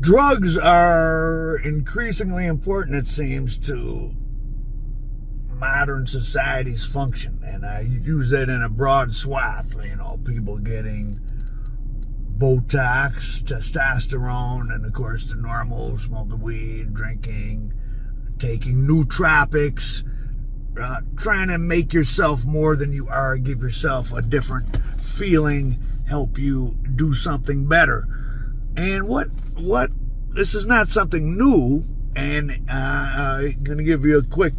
Drugs are increasingly important, it seems, to modern society's function. And I use that in a broad swath. You know, people getting Botox, testosterone, and of course the normal smoking weed, drinking, taking nootropics, trying to make yourself more than you are, give yourself a different feeling, help you do something better. And what this is not something new, and I'm going to give you a quick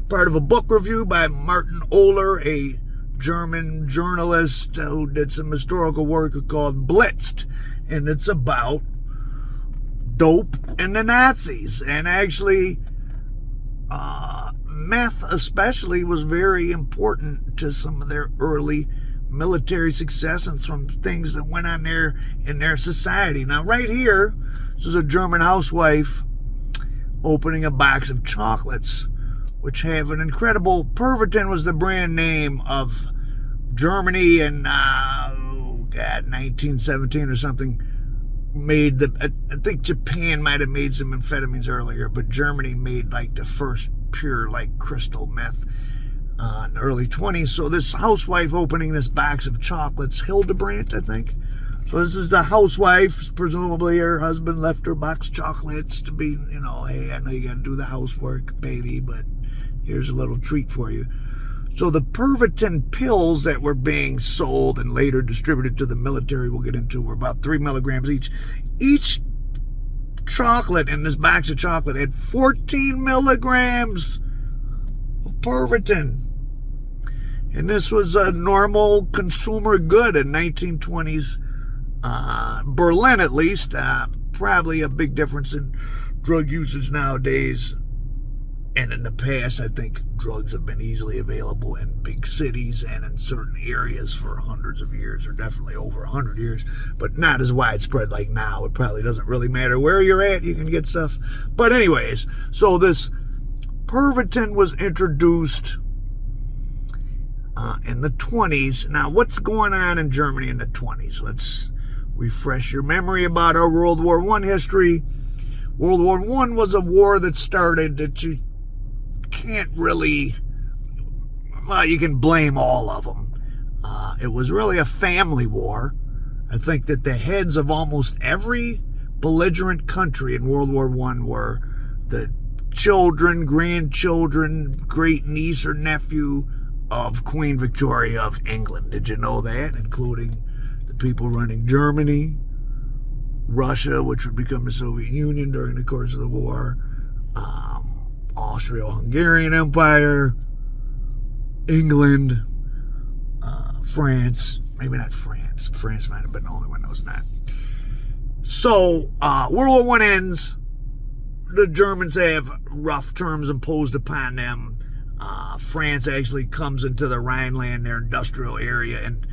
part of a book review by Martin Ohler, a German journalist who did some historical work called Blitzed, and it's about dope and the Nazis. And actually, meth especially was very important to some of their early military success and some things that went on there in their society. Now, right here, this is a German housewife opening a box of chocolates, which have an incredible... Pervitin was the brand name of Germany in, 1917 or something. Made the... I think Japan might have made some amphetamines earlier, but Germany made like the first pure, like, crystal meth in the early 20s. So this housewife opening this box of chocolates, Hildebrandt, I think. So this is the housewife. Presumably her husband left her box of chocolates to be, you know, hey, I know you got to do the housework, baby, but here's a little treat for you. So the Pervitin pills that were being sold and later distributed to the military, we'll get into, were about 3 milligrams each. Each chocolate in this box of chocolate had 14 milligrams of Pervitin. And this was a normal consumer good in 1920s Berlin, at least. Probably a big difference in drug usage nowadays. And in the past, I think drugs have been easily available in big cities and in certain areas for hundreds of years, or definitely over 100 years, but not as widespread like now. It probably doesn't really matter where you're at, you can get stuff. But anyways, so this Pervitin was introduced in the 20s. Now, what's going on in Germany in the 20s? Let's refresh your memory about our World War I history. World War I was a war that started that you can't really, well, you can blame all of them. It was really a family war. I think that the heads of almost every belligerent country in World War I were the children, grandchildren, great niece or nephew of Queen Victoria of England. Did you know that? Including the people running Germany, Russia, which would become the Soviet Union during the course of the war, Austro-Hungarian Empire, England, France, maybe not France. France might have been the only one that was not. So, World War I ends. The Germans have rough terms imposed upon them. France actually comes into the Rhineland, their industrial area, and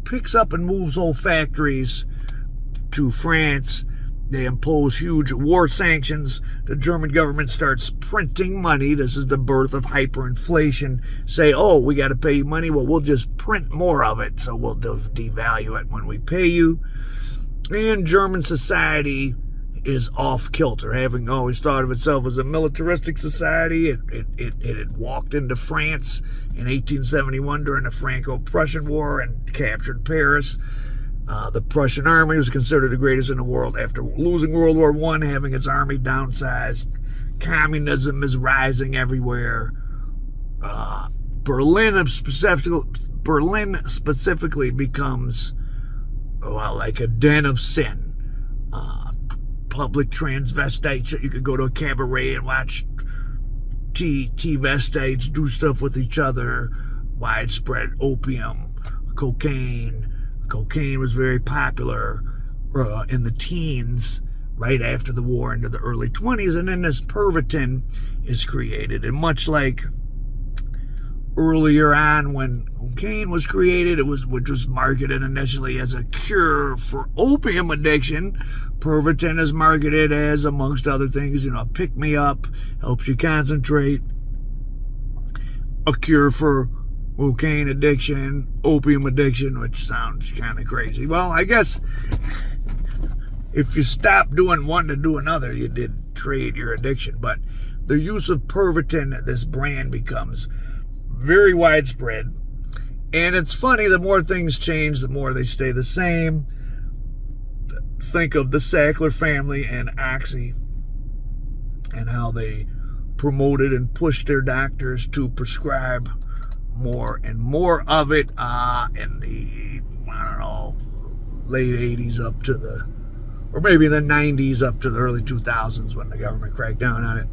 picks up and moves whole factories to France. They impose huge war sanctions. The German government starts printing money. This is the birth of hyperinflation. Say, oh, we got to pay you money. Well, we'll just print more of it, so we'll devalue it when we pay you. And German society is off kilter. Having always thought of itself as a militaristic society, it had walked into France in 1871 during the Franco-Prussian War and captured Paris. The Prussian army was considered the greatest in the world after losing World War I, having its army downsized. Communism is rising everywhere. Berlin specifically becomes, well, like a den of sin. Public transvestites. You could go to a cabaret and watch T-vestites do stuff with each other. Widespread opium, cocaine. Cocaine was very popular in the teens, right after the war into the early 20s, and then this Pervitin is created. And much like earlier on when cocaine was created, which was marketed initially as a cure for opium addiction, Pervitin is marketed as, amongst other things, pick-me-up, helps you concentrate, a cure for cocaine addiction, opium addiction, which sounds kind of crazy. Well, I guess if you stop doing one to do another, you did trade your addiction. But the use of Pervitin, this brand, becomes very widespread. And it's funny, the more things change, the more they stay the same. Think of the Sackler family and Oxy and how they promoted and pushed their doctors to prescribe more and more of it in the, I don't know, late 80s up to the, or maybe the 90s up to the early 2000s when the government cracked down on it.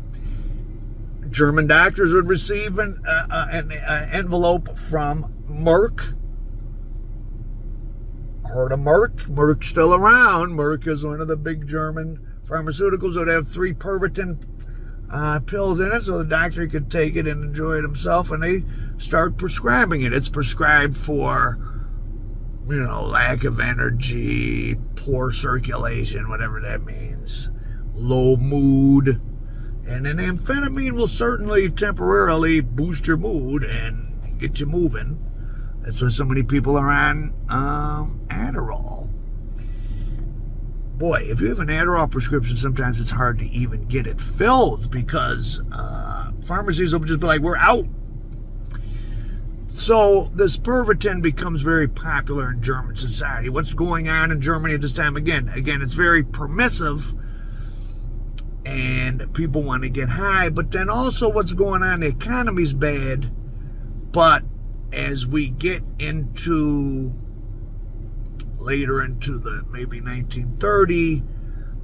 German doctors would receive an envelope from Merck. Heard of Merck? Merck's still around. Merck is one of the big German pharmaceuticals that would have 3 Pervitin pills in it, so the doctor could take it and enjoy it himself, and they start prescribing it. It's prescribed for, lack of energy, poor circulation, whatever that means, low mood. And an amphetamine will certainly temporarily boost your mood and get you moving. That's why so many people are on Adderall. Boy, if you have an Adderall prescription, sometimes it's hard to even get it filled because pharmacies will just be like, we're out. So this Pervitin becomes very popular in German society. What's going on in Germany at this time? Again, it's very permissive and people want to get high. But then also what's going on, the economy's bad. But as we get into later into the maybe 1930,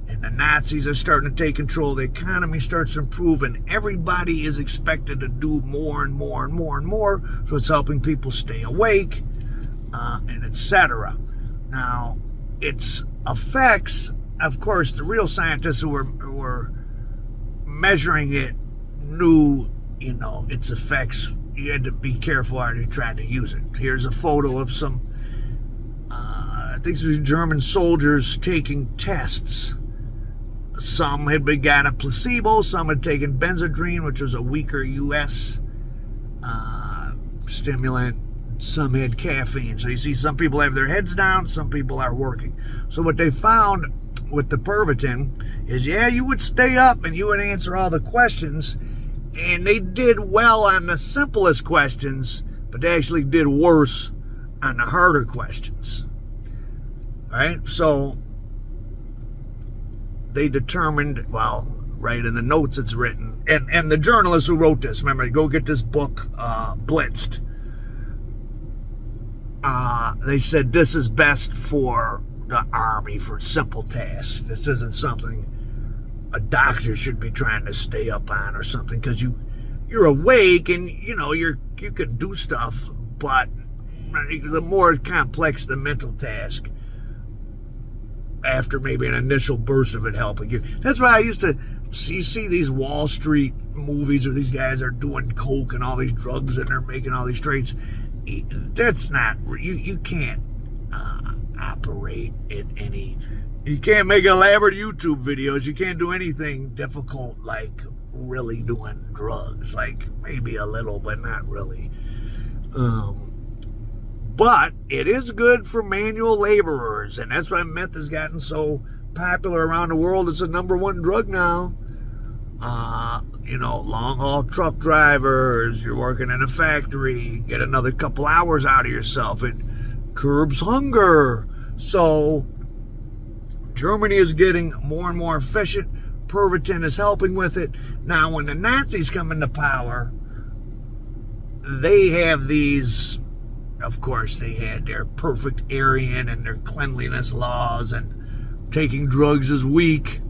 and the Nazis are starting to take control, the economy starts to improve, and everybody is expected to do more and more and more and more, so it's helping people stay awake, and etc. Now, its effects, of course, the real scientists who were measuring it knew, its effects. You had to be careful how you tried to use it. Here's a photo of some, I think it was German soldiers taking tests. Some had got a placebo, some had taken Benzedrine, which was a weaker U.S. Stimulant. Some had caffeine. So you see some people have their heads down, some people are working. So what they found with the Pervitin is, you would stay up and you would answer all the questions, and they did well on the simplest questions, but they actually did worse on the harder questions. All right? So they determined, right in the notes it's written, and the journalist who wrote this, remember, go get this book, Blitzed. They said this is best for the army for simple tasks. This isn't something a doctor should be trying to stay up on or something, because you're awake and you can do stuff, but the more complex the mental task, after maybe an initial burst of it helping you. That's why I used to see these Wall Street movies where these guys are doing coke and all these drugs and they're making all these trades. That's not, you can't operate in any, you can't make elaborate YouTube videos, you can't do anything difficult like really doing drugs, like maybe a little but not really. But it is good for manual laborers, and that's why meth has gotten so popular around the world. It's the #1 drug now. Long haul truck drivers, you're working in a factory, get another couple hours out of yourself. It curbs hunger. So Germany is getting more and more efficient. Pervitin is helping with it. Now, when the Nazis come into power, they have these, of course, they had their perfect Aryan and their cleanliness laws, and taking drugs is weak.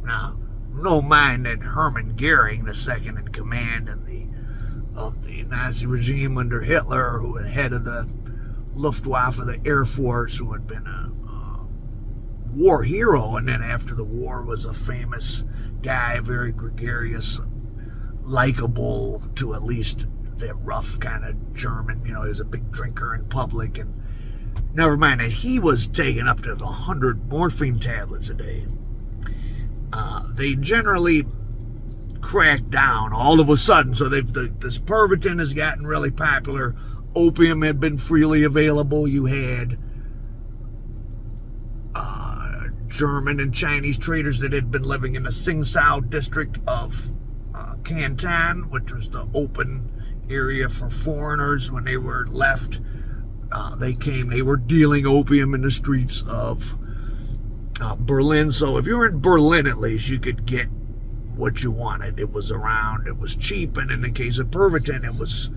Now, no mind that Hermann Goering, the second in command of the Nazi regime under Hitler, who was head of the Luftwaffe, the Air Force, who had been a war hero, and then after the war was a famous guy, very gregarious, likable to at least that rough kind of German. He was a big drinker in public, and never mind that he was taking up to 100 morphine tablets a day. They generally crack down all of a sudden. So this Pervitin has gotten really popular. Opium had been freely available. You had German and Chinese traders that had been living in the Tsingtao district of Canton, which was the open area for foreigners when they were left. They were dealing opium in the streets of Berlin. So if you were in Berlin, at least, you could get what you wanted. It was around, it was cheap, and in the case of Pervitin, it was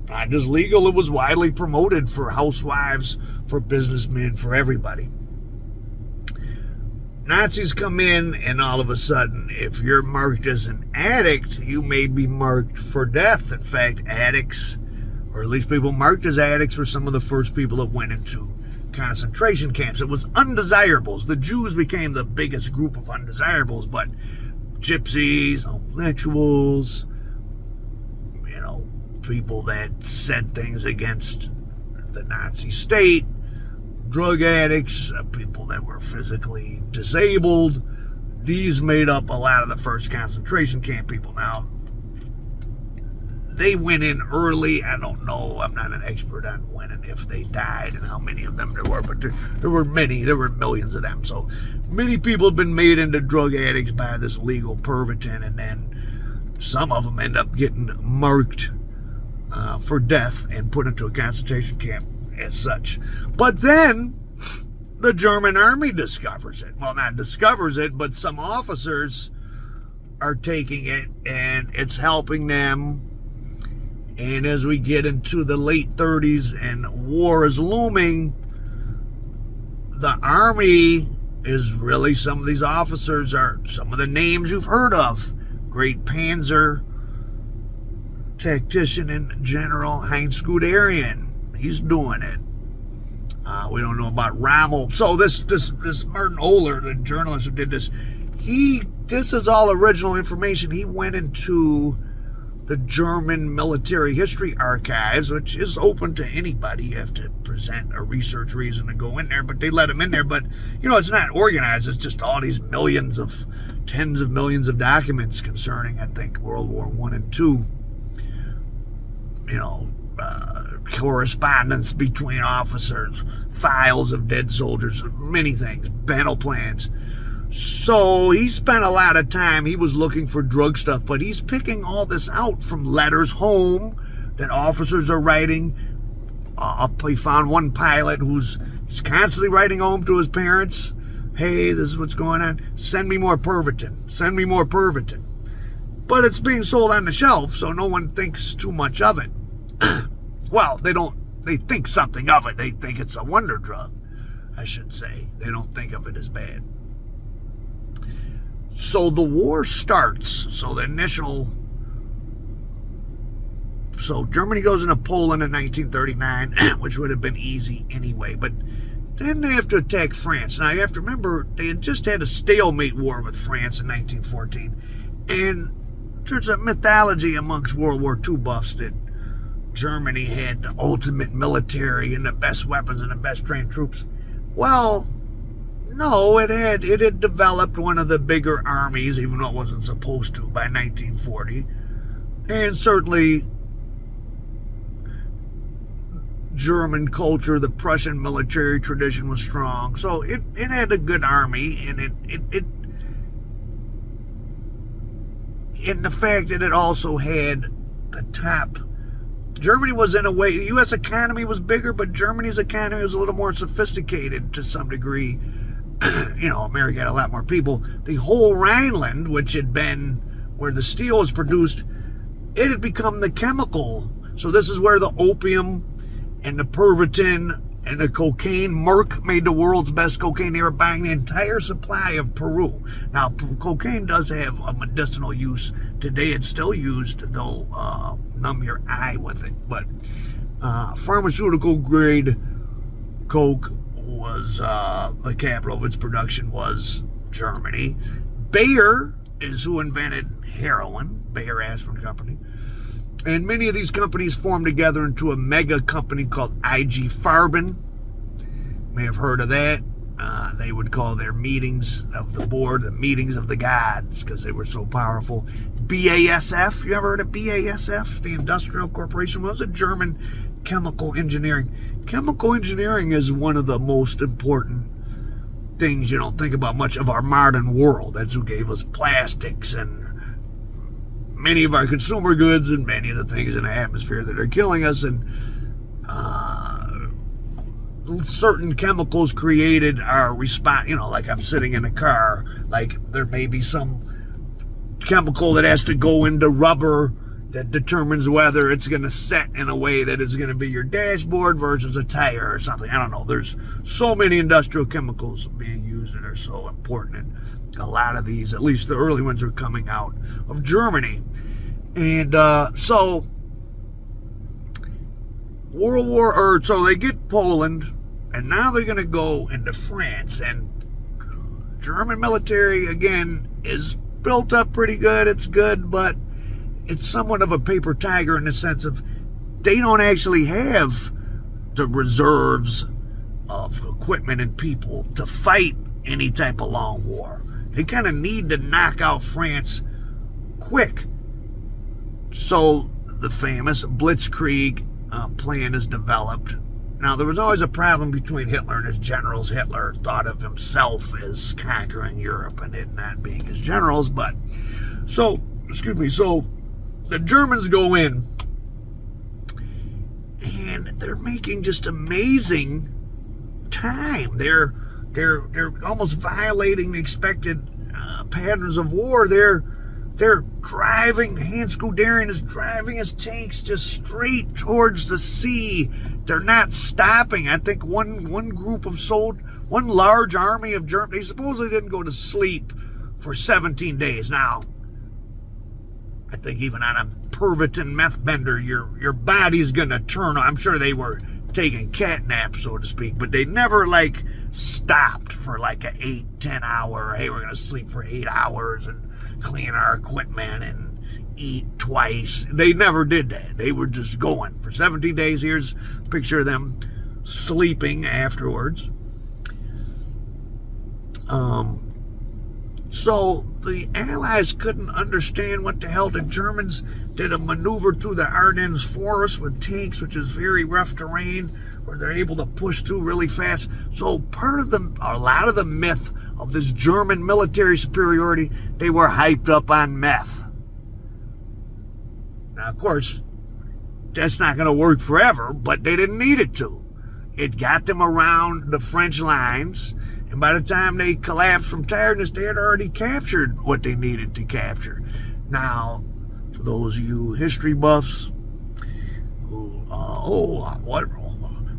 not just legal, it was widely promoted for housewives, for businessmen, for everybody. Nazis come in, and all of a sudden, if you're marked as an addict, you may be marked for death. In fact, addicts, or at least people marked as addicts, were some of the first people that went into concentration camps. It was undesirables. The Jews became the biggest group of undesirables, but gypsies, homosexuals, people that said things against the Nazi state, drug addicts, people that were physically disabled, these made up a lot of the first concentration camp people. Now, they went in early. I don't know. I'm not an expert on when and if they died and how many of them there were, but there were many. There were millions of them. So many people have been made into drug addicts by this legal Pervitin, and then some of them end up getting marked for death and put into a concentration camp as such. But then the German army discovers it. Well, not discovers it, but some officers are taking it, and it's helping them. And as we get into the late 30s and war is looming, the army is really, some of these officers are some of the names you've heard of. Great Panzer tactician and General Heinz Guderian. He's doing it. We don't know about Rommel. So this Martin Oehler, the journalist who did this, this is all original information. He went into the German military history archives, which is open to anybody. You have to present a research reason to go in there, but they let him in there. But, it's not organized. It's just all these tens of millions of documents concerning, I think, World War I and II. Correspondence between officers, files of dead soldiers, many things, battle plans. So he spent a lot of time, he was looking for drug stuff, but he's picking all this out from letters home that officers are writing. He found one pilot he's constantly writing home to his parents. Hey, this is what's going on. Send me more Pervitin. Send me more Pervitin. But it's being sold on the shelf, so no one thinks too much of it. Well, they think something of it. They think it's a wonder drug, I should say. They don't think of it as bad. So the war starts. So Germany goes into Poland in 1939, which would have been easy anyway. But then they have to attack France. Now, you have to remember, they had just had a stalemate war with France in 1914. And there's a mythology amongst World War II buffs that Germany had the ultimate military and the best weapons and the best trained troops. Well, no, it had developed one of the bigger armies, even though it wasn't supposed to, by 1940. And certainly German culture, the Prussian military tradition was strong. So it had a good army, and and the fact that it also had the top. Germany was, in a way, the U.S. economy was bigger, but Germany's economy was a little more sophisticated to some degree. America had a lot more people. The whole Rhineland, which had been where the steel was produced, it had become the chemical. So this is where the opium and the Pervitin and the cocaine, Merck made the world's best cocaine. They were buying the entire supply of Peru. Now, cocaine does have a medicinal use. Today it's still used. They'll numb your eye with it. But pharmaceutical grade coke was the capital of its production was Germany. Bayer is who invented heroin, Bayer Aspirin Company. And many of these companies formed together into a mega company called IG Farben. You may have heard of that. They would call their meetings of the board the meetings of the gods because they were so powerful. BASF, you ever heard of BASF? The Industrial Corporation was a German chemical engineering. Chemical engineering is one of the most important things you don't think about much of our modern world. That's who gave us plastics and many of our consumer goods and many of the things in the atmosphere that are killing us. And certain chemicals created our response. Like I'm sitting in a car, like there may be some chemical that has to go into rubber that determines whether it's going to set in a way that is going to be your dashboard versus a tire or something. I don't know. There's so many industrial chemicals being used that are so important. And a lot of these, at least the early ones, are coming out of Germany. And so so they get Poland, and now they're going to go into France. And German military, again, is built up pretty good. It's good, but it's somewhat of a paper tiger in the sense of they don't actually have the reserves of equipment and people to fight any type of long war. They kind of need to knock out France quick. So the famous Blitzkrieg plan is developed. Now, there was always a problem between Hitler and his generals. Hitler thought of himself as conquering Europe and it not being his generals. So the Germans go in, and they're making just amazing time. They're almost violating the expected patterns of war. They're driving. Hans Guderian is driving his tanks just straight towards the sea. They're not stopping. I think one large army of Germans, they supposedly didn't go to sleep for 17 days. Now, I think even on a Pervitin meth bender, your body's gonna turn on. I'm sure they were taking cat naps, so to speak, but they never stopped for like a 8-10 hour. Hey, we're gonna sleep for 8 hours and clean our equipment and eat twice. They never did that. They were just going for 17 days. Here's a picture of them sleeping afterwards. So the Allies couldn't understand what the hell the Germans did. A maneuver through the Ardennes forest with tanks, which is very rough terrain, where they're able to push through really fast. So a lot of the myth of this German military superiority, they were hyped up on meth. Now, of course, that's not going to work forever, but they didn't need it to. It got them around the French lines. And by the time they collapsed from tiredness, they had already captured what they needed to capture. Now, for those of you history buffs who,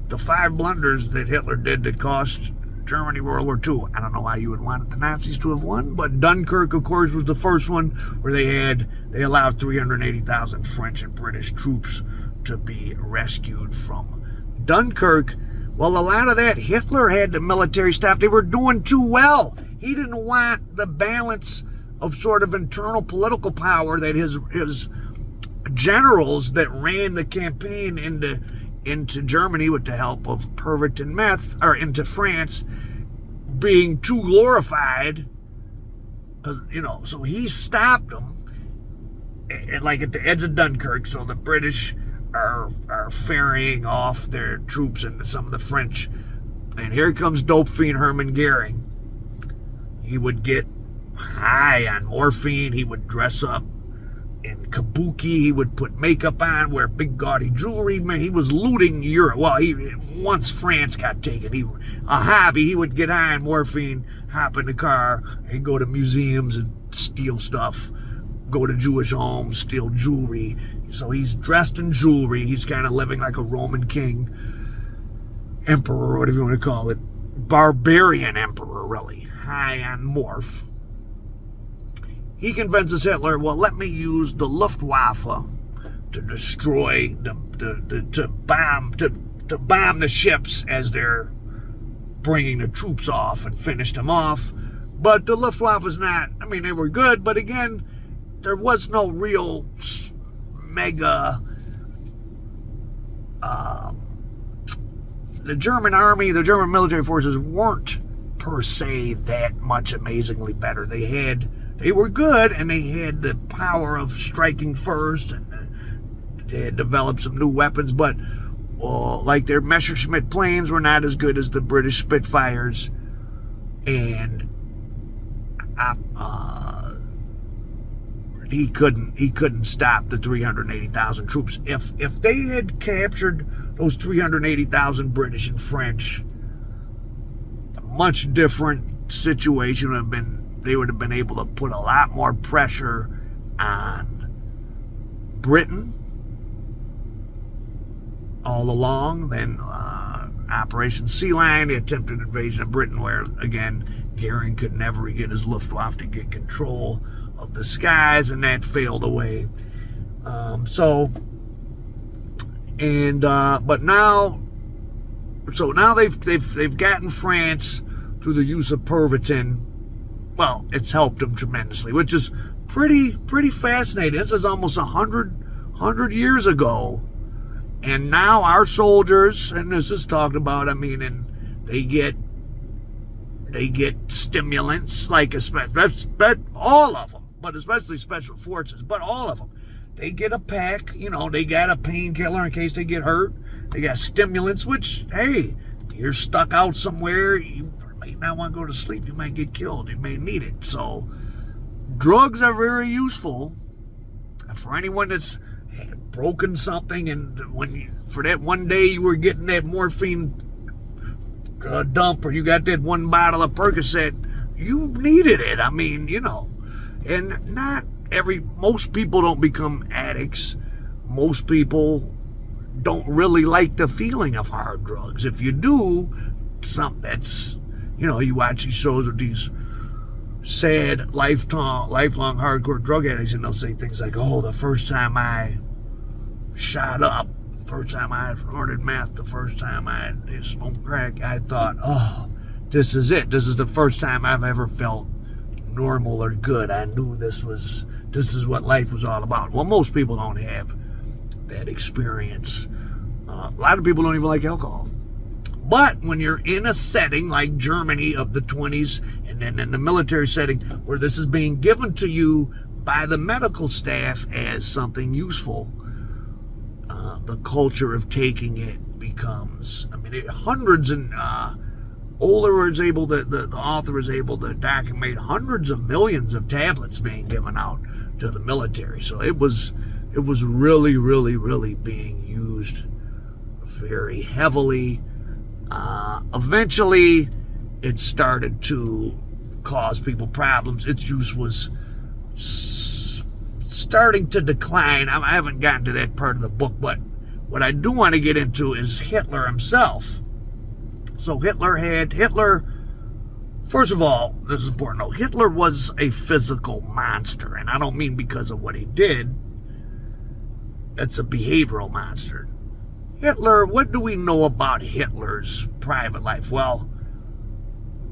the 5 blunders that Hitler did that cost Germany World War II. I don't know why you would want the Nazis to have won, but Dunkirk, of course, was the first one where they allowed 380,000 French and British troops to be rescued from Dunkirk. Well, a lot of that, Hitler had the military stop. They were doing too well. He didn't want the balance of sort of internal political power that his generals that ran the campaign into Germany with the help of Pervitin meth, or into France, being too glorified. So he stopped them, like at the edge of Dunkirk. So the British are ferrying off their troops into some of the French. And here comes dope fiend Hermann Goering. He would get high on morphine. He would dress up in kabuki. He would put makeup on, wear big gaudy jewelry. Man, he was looting Europe. Well, once France got taken, a hobby. He would get high on morphine, hop in the car, and go to museums and steal stuff. Go to Jewish homes, steal jewelry. So he's dressed in jewelry. He's kind of living like a Roman king, emperor, whatever you want to call it. Barbarian emperor, really. High on morph. He convinces Hitler, well, let me use the Luftwaffe to destroy, to bomb the ships as they're bringing the troops off and finish them off. But the Luftwaffe's not, they were good, but again, there was no real mega, the German army, the German military forces weren't per se that much amazingly better. They were good, and they had the power of striking first, and they had developed some new weapons, but like their Messerschmitt planes were not as good as the British Spitfires. and he couldn't stop the 380,000 troops. If they had captured those 380,000 British and French, a much different situation would have been. They would have been able to put a lot more pressure on Britain all along. Then Operation Sea Lion, the attempted invasion of Britain, where again Goering could never get his Luftwaffe to get control of the skies, and that failed away. But now they've gotten France through the use of Pervitin. Well, it's helped them tremendously, which is pretty fascinating. This is almost 100 years ago, and now our soldiers, and this is talked about. I mean, and they get stimulants, like all of them, but especially special forces, but all of them. They get a pack, they got a painkiller in case they get hurt. They got stimulants, which, hey, you're stuck out somewhere, you might not want to go to sleep, you might get killed, you may need it. So drugs are very useful for anyone that's broken something, and for that one day you were getting that morphine dump, or you got that one bottle of Percocet, you needed it. I mean, and most people don't become addicts. Most people don't really like the feeling of hard drugs. If you do, something that's, you watch these shows with these sad, lifelong hardcore drug addicts, and they'll say things like, oh, the first time I shot up, first time I ordered meth, the first time I smoked crack, I thought, oh, this is it. This is the first time I've ever felt normal or good. I knew this is what life was all about. Well, most people don't have that experience. A lot of people don't even like alcohol. But when you're in a setting like Germany of the 20s, and then in the military setting where this is being given to you by the medical staff as something useful, the culture of taking it becomes, hundreds, and Oler was able to, the author was able to document hundreds of millions of tablets being given out to the military. So it was really, really, really being used very heavily. Eventually, it started to cause people problems. Its use was starting to decline. I haven't gotten to that part of the book, but what I do want to get into is Hitler himself. So Hitler, first of all, this is important to know, Hitler was a physical monster, and I don't mean because of what he did. It's a behavioral monster. Hitler, what do we know about Hitler's private life? Well,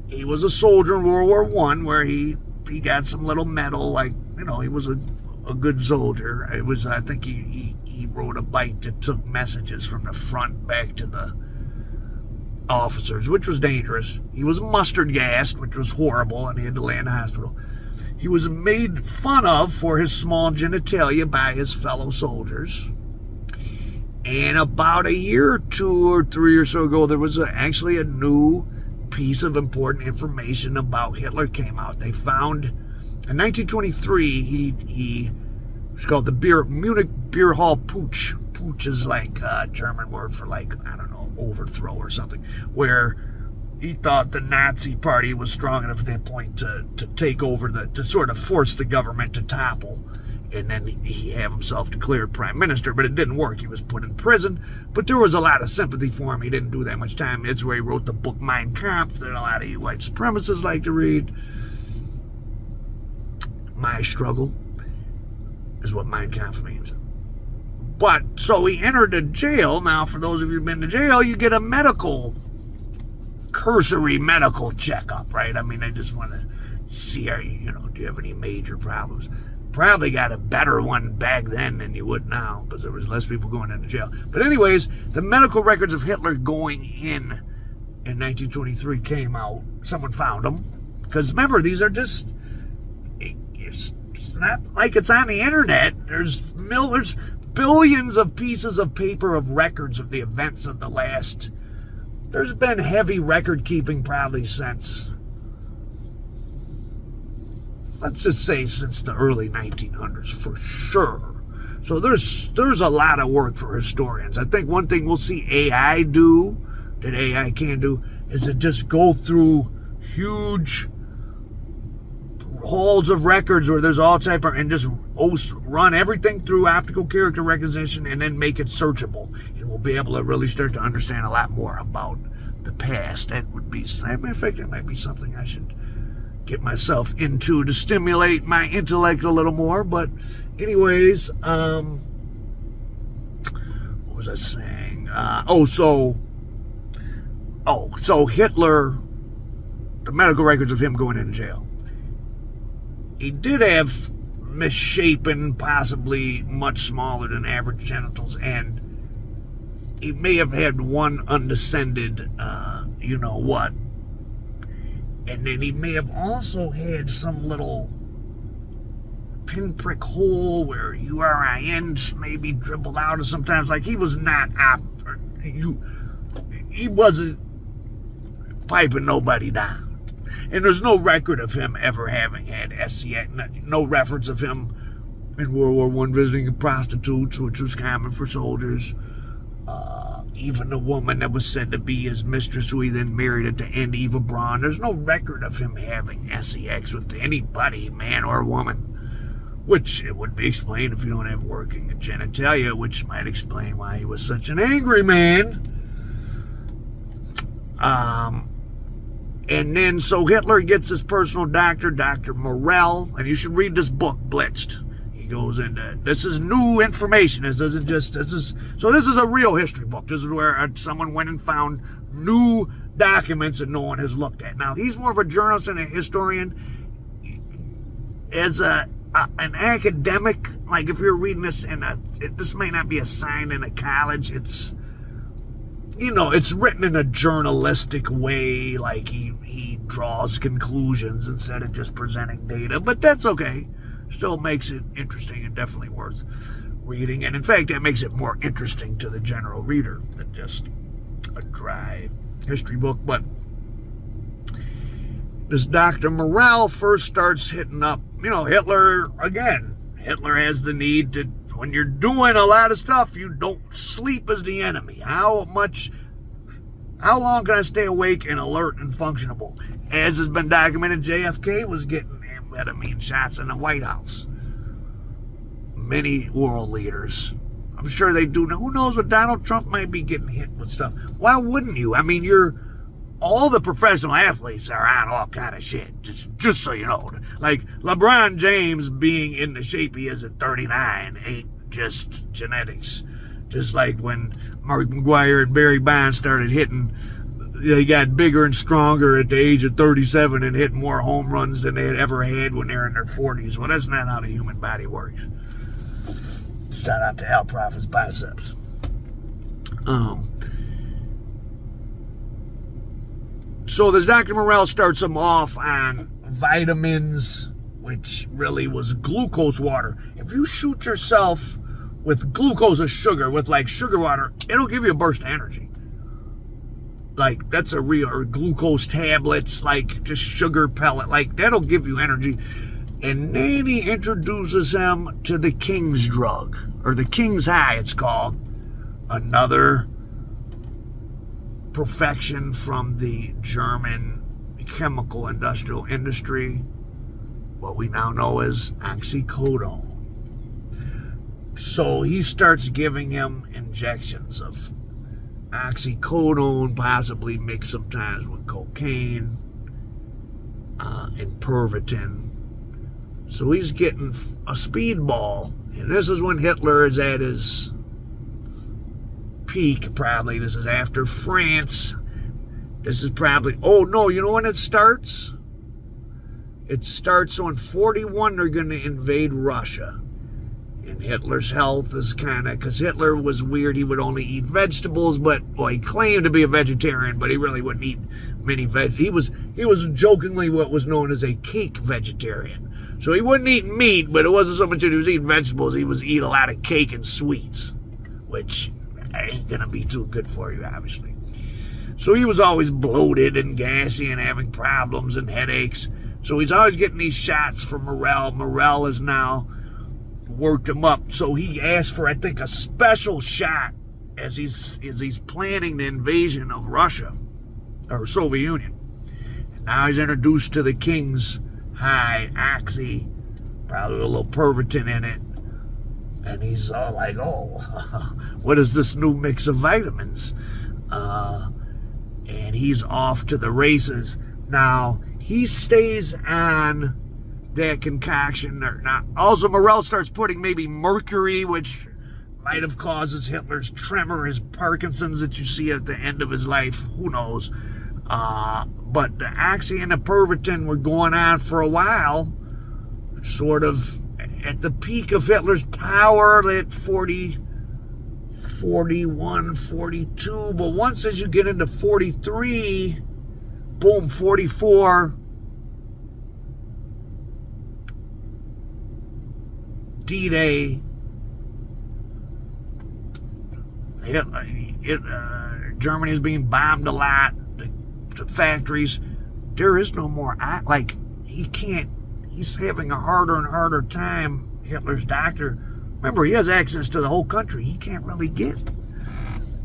he was a soldier in World War I, where he got some little medal, like, he was a good soldier. I think he rode a bike that took messages from the front back to the officers, which was dangerous. He was mustard gassed, which was horrible, and he had to lay in the hospital. He was made fun of for his small genitalia by his fellow soldiers. And about a year or 2 or 3 or so ago, there was actually a new piece of important information about Hitler came out. They found in 1923, he was called the Munich Beer Hall Putsch. Putsch is like a German word for, like, I don't know, overthrow or something, where he thought the Nazi party was strong enough at that point to take over, to sort of force the government to topple. And then he had himself declared prime minister, but it didn't work. He was put in prison, but there was a lot of sympathy for him. He didn't do that much time. It's where he wrote the book Mein Kampf that a lot of you white supremacists like to read. My struggle is what Mein Kampf means. But, so he entered a jail. Now, for those of you who've been to jail, you get a cursory medical checkup, right? They just want to see, do you have any major problems? Probably got a better one back then than you would now, because there was less people going into jail. But anyways, the medical records of Hitler going in 1923 came out. Someone found them. Because remember, these are just, it's not like it's on the internet. There's billions of pieces of paper of records of the events of the last. There's been heavy record keeping probably since let's just say since the early 1900s for sure. So there's a lot of work for historians. I think one thing we'll see AI do, that AI can do, is to just go through huge halls of records where there's all type of, and just run everything through optical character recognition and then make it searchable. And we'll be able to really start to understand a lot more about the past. That would be, as a matter of fact, that might be something I should get myself into to stimulate my intellect a little more. But anyways, what was I saying? So Hitler, the medical records of him going into jail, he did have misshapen, possibly much smaller than average genitals, and he may have had one undescended, you know what. And then he may have also had some little pinprick hole where urins maybe dribbled out, or sometimes, like, he was not, he wasn't piping nobody down. And there's no record of him ever having had SCX, no reference of him in World War I visiting prostitutes, which was common for soldiers. Even the woman that was said to be his mistress, who he then married at the end, Eva Braun, there's no record of him having SEX with anybody, man or woman, which it would be explained if you don't have working genitalia, which might explain why he was such an angry man. And then, so Hitler gets his personal doctor, Dr. Morell, and you should read this book, Blitzed. Goes into, this is new information. This isn't just, this is a real history book. This is where someone went and found new documents that no one has looked at. Now, he's more of a journalist and a historian. As an academic, like, if you're reading this this may not be assigned in a college. It's, you know, it's written in a journalistic way, like he draws conclusions instead of just presenting data, but that's okay. Still makes it interesting and definitely worth reading. And in fact, that makes it more interesting to the general reader than just a dry history book. But this Dr. Morell first starts hitting up, you know, Hitler again. Hitler has the need to, when you're doing a lot of stuff, you don't sleep as the enemy. How long can I stay awake and alert and functionable? As has been documented, JFK was getting amphetamine shots in the White House. Many world leaders, I'm sure they do. Now, who knows what Donald Trump might be getting hit with stuff? Why wouldn't you? I mean, all the professional athletes are on all kind of shit. Just so you know, like LeBron James being in the shape he is at 39 ain't just genetics. Just like when Mark McGwire and Barry Bonds started hitting, they got bigger and stronger at the age of 37 and hit more home runs than they had ever had when they were in their 40s. Well, that's not how the human body works. Shout out to Al Prophet's biceps. So this Dr. Morell starts him off on vitamins, which really was glucose water. If you shoot yourself with glucose or sugar, with like sugar water, it'll give you a burst of energy. Like, that's a real, or glucose tablets, like just sugar pellet, like that'll give you energy. And then he introduces him to the King's drug, or the King's High, it's called. Another perfection from the German chemical industrial industry, what we now know as oxycodone. So he starts giving him injections of oxycodone, possibly mixed sometimes with cocaine and Pervitin. So he's getting a speedball, and this is when Hitler is at his peak, probably. This is after France. This is probably, oh no, you know when it starts? It starts on 41, they're going to invade Russia. And Hitler's health is kind of, because Hitler was weird, he would only eat vegetables, but, well, he claimed to be a vegetarian, but he really wouldn't eat many he was jokingly what was known as a cake vegetarian. So he wouldn't eat meat, but it wasn't so much that he was eating vegetables, he was eating a lot of cake and sweets, which ain't gonna be too good for you, obviously. So he was always bloated and gassy and having problems and headaches. So he's always getting these shots from Morell. Morell has now worked him up. So he asked for, I think, a special shot as he's planning the invasion of Russia or Soviet Union. And now he's introduced to the king's high oxy, probably a little Pervitin in it. And he's all like, oh, what is this new mix of vitamins? And he's off to the races. Now, he stays on that concoction. Now, also, Morell starts putting maybe mercury, which might have causes Hitler's tremor, his Parkinson's that you see at the end of his life. Who knows? But the oxy and the Pervitin were going on for a while, sort of at the peak of Hitler's power at 40, 41, 42. But once as you get into 43, boom, 44, D-Day, Germany is being bombed a lot, the factories. There is no more, he's having a harder and harder time, Hitler's doctor. Remember, he has access to the whole country. He can't really get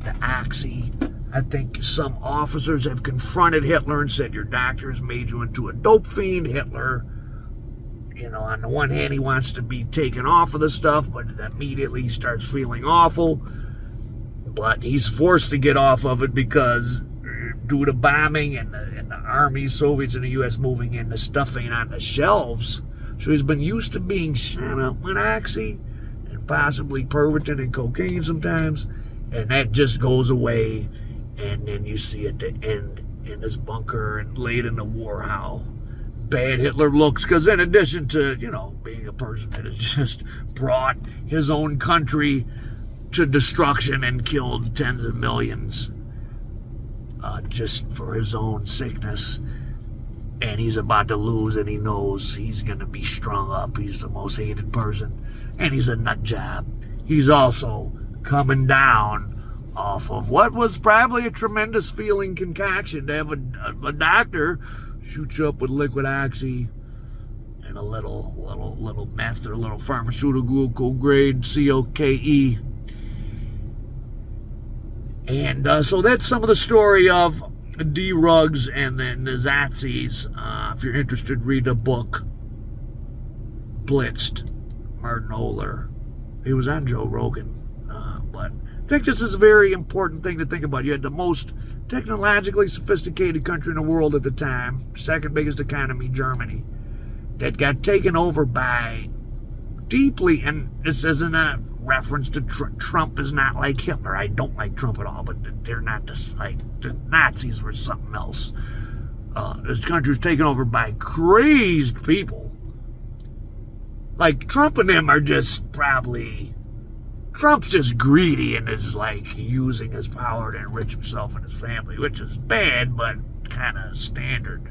the oxy. I think some officers have confronted Hitler and said, your doctor has made you into a dope fiend. Hitler, on the one hand, he wants to be taken off of the stuff, but immediately he starts feeling awful. But he's forced to get off of it because due to bombing and the army, Soviets and the U.S. moving in, the stuff ain't on the shelves. So he's been used to being shot up with oxy and possibly Pervitin and cocaine sometimes. And that just goes away. And then you see at the end in his bunker and late in the war how bad Hitler looks. Because in addition to, being a person that has just brought his own country to destruction and killed tens of millions just for his own sickness, and he's about to lose, and he knows he's going to be strung up. He's the most hated person, and he's a nut job. He's also coming down off of what was probably a tremendous feeling concoction to have a doctor shoot you up with liquid oxy and a little meth or a little pharmaceutical grade coke. And so that's some of the story of D. Ruggs and the Nazis. If you're interested, read the book Blitzed, Martin Oler. He was on Joe Rogan. But I think this is a very important thing to think about. You had the most technologically sophisticated country in the world at the time, second biggest economy, Germany, that got taken over by deeply, and this isn't a reference to Trump is not like Hitler. I don't like Trump at all, but they're not just like the Nazis were something else. This country was taken over by crazed people. Like Trump and them are just probably, Trump's just greedy and is like using his power to enrich himself and his family, which is bad, but kind of standard.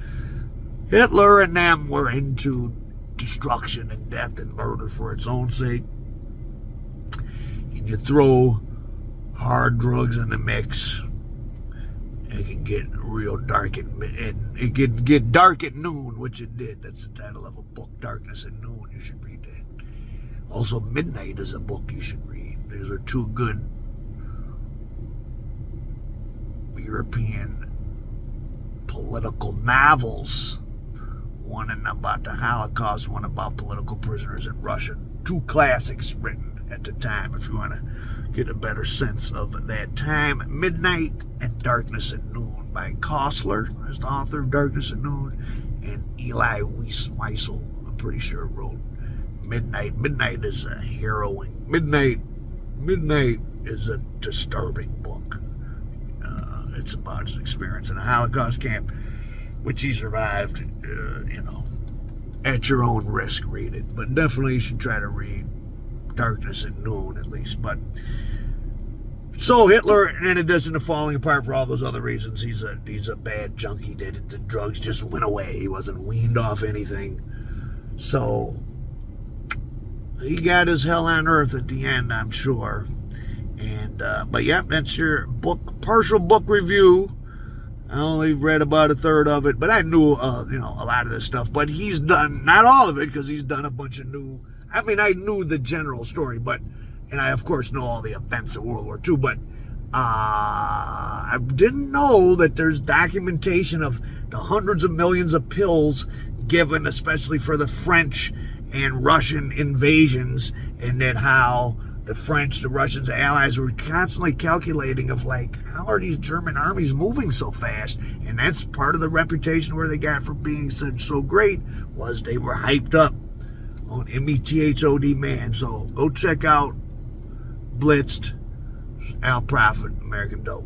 Hitler and them were into destruction and death and murder for its own sake. And you throw hard drugs in the mix, it can get real dark and it can get dark at noon, which it did. That's the title of a book, Darkness at Noon. You should read that. Also, Midnight is a book you should read. These are two good European political novels. One about the Holocaust, one about political prisoners in Russia. Two classics written at the time, if you want to get a better sense of that time. Midnight and Darkness at Noon by Kostler is the author of Darkness at Noon, and Eli Wiesel, I'm pretty sure, wrote Midnight. Midnight is a harrowing. Midnight is a disturbing book. It's about his experience in a Holocaust camp, which he survived. At your own risk, read it. But definitely you should try to read Darkness at Noon, at least. But so Hitler, in addition to falling apart for all those other reasons, he's a bad junkie. The drugs just went away. He wasn't weaned off anything. So he got his hell on earth at the end, I'm sure. And but yeah, that's your book, partial book review I only read about a third of it, but I knew, a lot of this stuff. But he's done, not all of it, because he's done a bunch of new, I knew the general story, and I, of course, know all the events of World War II, but I didn't know that there's documentation of the hundreds of millions of pills given, especially for the French and Russian invasions, and that how the French, the Russians, the Allies were constantly calculating of how are these German armies moving so fast? And that's part of the reputation where they got for being so great, was they were hyped up on METHOD man. So go check out Blitzed, Al Prophet, American Dope.